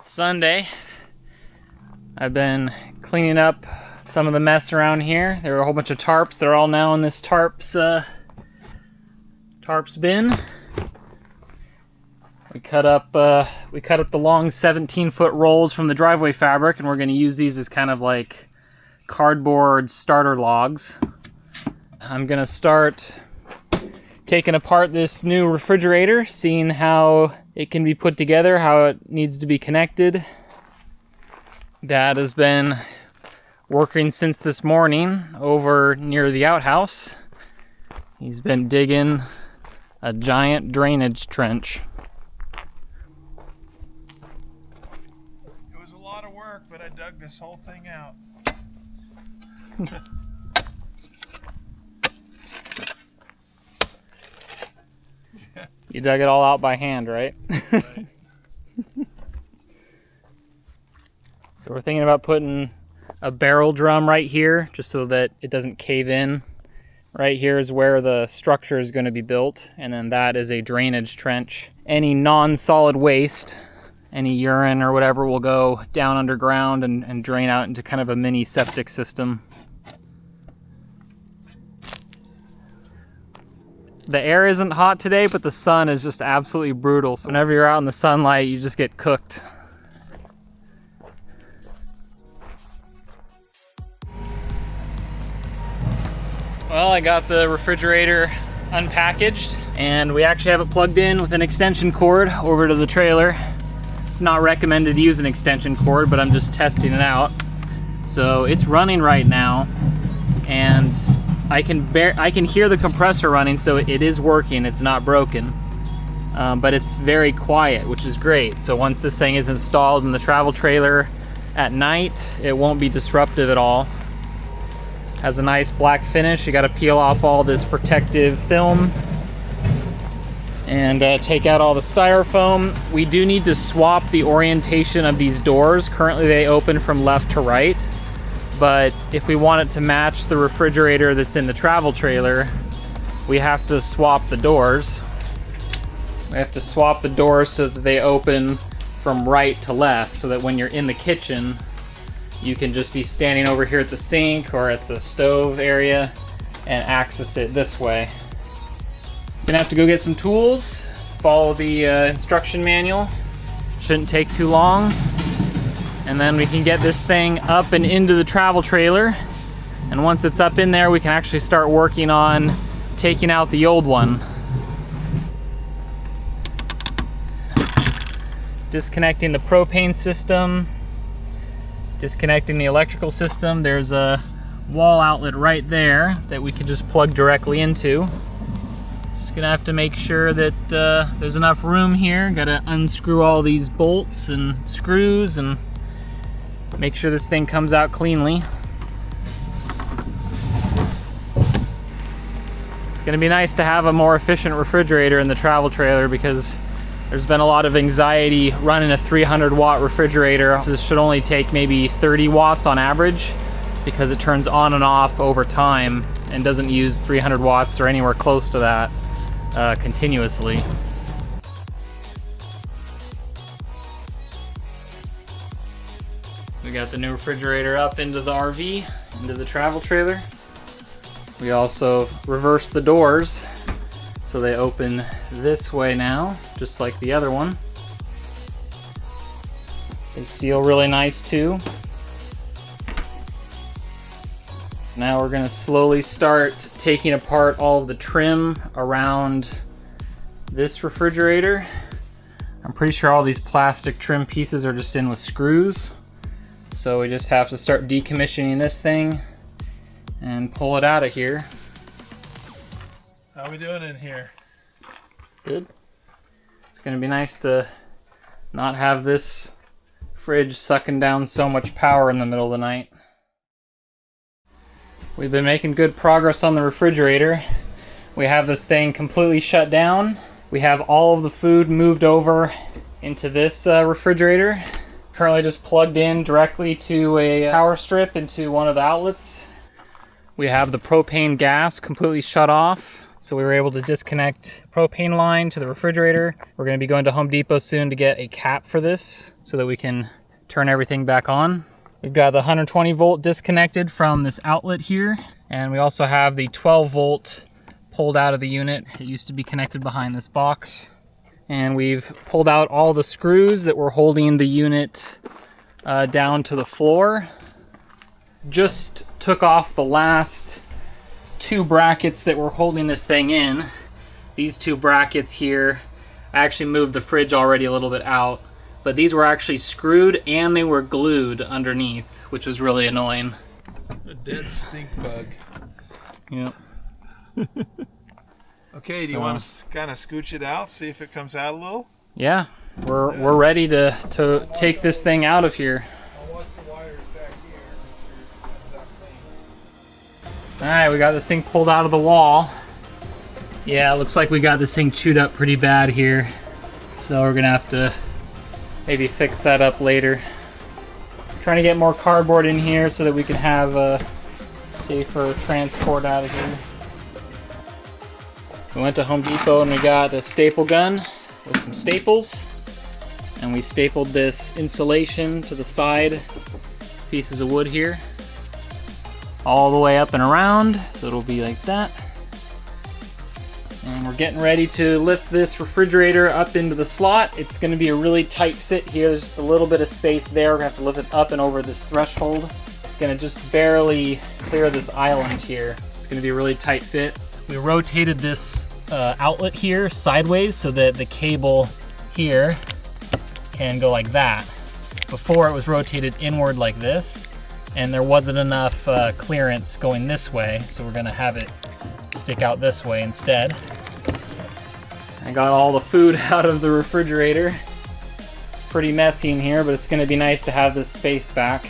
It's Sunday. I've been cleaning up some of the mess around here. There were a whole bunch of tarps. They're all now in this tarps bin. We cut up the long 17-foot rolls from the driveway fabric, and we're going to use these as kind of like cardboard starter logs. I'm going to start taking apart this new refrigerator, seeing how it can be put together, how it needs to be connected. Dad has been working since this morning over near the outhouse. He's been digging a giant drainage trench. It was a lot of work, but I dug this whole thing out. You dug it all out by hand, right? Right. So we're thinking about putting a barrel drum right here, just so that it doesn't cave in. Right here is where the structure is going to be built, and then that is a drainage trench. Any non-solid waste, any urine or whatever, will go down underground and drain out into kind of a mini septic system. The air isn't hot today, but the sun is just absolutely brutal. So whenever you're out in the sunlight, you just get cooked. Well, I got the refrigerator unpackaged, and we actually have it plugged in with an extension cord over to the trailer. It's not recommended to use an extension cord, but I'm just testing it out. So it's running right now, and I can hear the compressor running, so it is working. It's not broken, but it's very quiet, which is great. So once this thing is installed in the travel trailer at night, it won't be disruptive at all. Has a nice black finish. You got to peel off all this protective film and take out all the styrofoam. We do need to swap the orientation of these doors. Currently they open from left to right, but if we want it to match the refrigerator that's in the travel trailer, we have to swap the doors. We have to swap the doors so that they open from right to left, so that when you're in the kitchen, you can just be standing over here at the sink or at the stove area and access it this way. Gonna have to go get some tools, follow the instruction manual. Shouldn't take too long. And then we can get this thing up and into the travel trailer. And once it's up in there, we can actually start working on taking out the old one. Disconnecting the propane system. Disconnecting the electrical system. There's a wall outlet right there that we can just plug directly into. Just gonna have to make sure that there's enough room here. Gotta unscrew all these bolts and screws and make sure this thing comes out cleanly. It's gonna be nice to have a more efficient refrigerator in the travel trailer, because there's been a lot of anxiety running a 300-watt refrigerator. This should only take maybe 30 watts on average, because it turns on and off over time and doesn't use 300 watts or anywhere close to that continuously. We got the new refrigerator up into the RV, into the travel trailer. We also reversed the doors, so they open this way now, just like the other one. They seal really nice too. Now we're gonna slowly start taking apart all of the trim around this refrigerator. I'm pretty sure all these plastic trim pieces are just in with screws. So we just have to start decommissioning this thing and pull it out of here. How we doing in here? Good. It's gonna be nice to not have this fridge sucking down so much power in the middle of the night. We've been making good progress on the refrigerator. We have this thing completely shut down. We have all of the food moved over into this refrigerator. Currently just plugged in directly to a power strip into one of the outlets. We have the propane gas completely shut off. So we were able to disconnect propane line to the refrigerator. We're going to be going to Home Depot soon to get a cap for this so that we can turn everything back on. We've got the 120 volt disconnected from this outlet here. And we also have the 12 volt pulled out of the unit. It used to be connected behind this box. And we've pulled out all the screws that were holding the unit down to the floor. Just took off the last 2 brackets that were holding this thing in. These 2 brackets here, I actually moved the fridge already a little bit out, but these were actually screwed and they were glued underneath, which was really annoying. A dead stink bug. Yep. Okay, do you want to kind of scooch it out, see if it comes out a little? Yeah, we're ready to take this thing out of here. I'll watch the wires back here, make sure it comes out clean. Alright, we got this thing pulled out of the wall. Yeah, it looks like we got this thing chewed up pretty bad here. So we're gonna have to maybe fix that up later. Trying to get more cardboard in here so that we can have a safer transport out of here. We went to Home Depot and we got a staple gun with some staples. And we stapled this insulation to the side pieces of wood here. All the way up and around, so it'll be like that. And we're getting ready to lift this refrigerator up into the slot. It's gonna be a really tight fit here. There's just a little bit of space there. We're gonna have to lift it up and over this threshold. It's gonna just barely clear this island here. It's gonna be a really tight fit. We rotated this outlet here sideways so that the cable here can go like that. Before it was rotated inward like this, and there wasn't enough clearance going this way, so we're gonna have it stick out this way instead. I got all the food out of the refrigerator. Pretty messy in here, but it's gonna be nice to have this space back.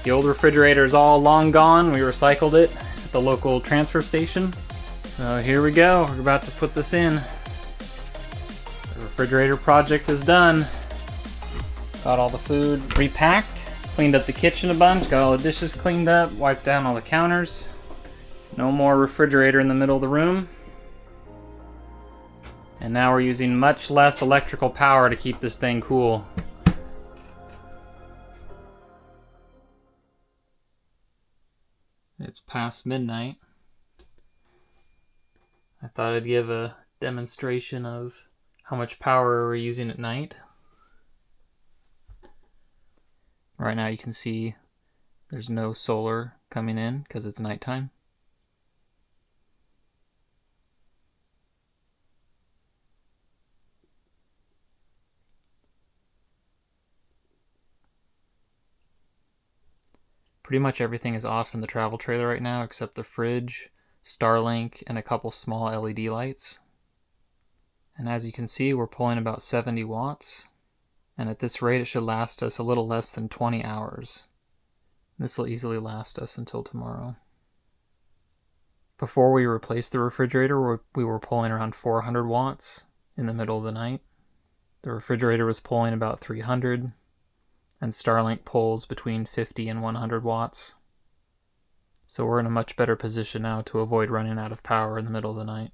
The old refrigerator is all long gone. We recycled it at the local transfer station. So here we go, we're about to put this in. The refrigerator project is done. Got all the food repacked, cleaned up the kitchen a bunch, got all the dishes cleaned up, wiped down all the counters. No more refrigerator in the middle of the room. And now we're using much less electrical power to keep this thing cool. It's past midnight. I thought I'd give a demonstration of how much power we're using at night. Right now you can see there's no solar coming in because it's nighttime. Pretty much everything is off in the travel trailer right now except the fridge, Starlink, and a couple small LED lights. And as you can see, we're pulling about 70 watts. And at this rate, it should last us a little less than 20 hours. This will easily last us until tomorrow. Before we replaced the refrigerator, we were pulling around 400 watts in the middle of the night. The refrigerator was pulling about 300, and Starlink pulls between 50 and 100 watts. So we're in a much better position now to avoid running out of power in the middle of the night.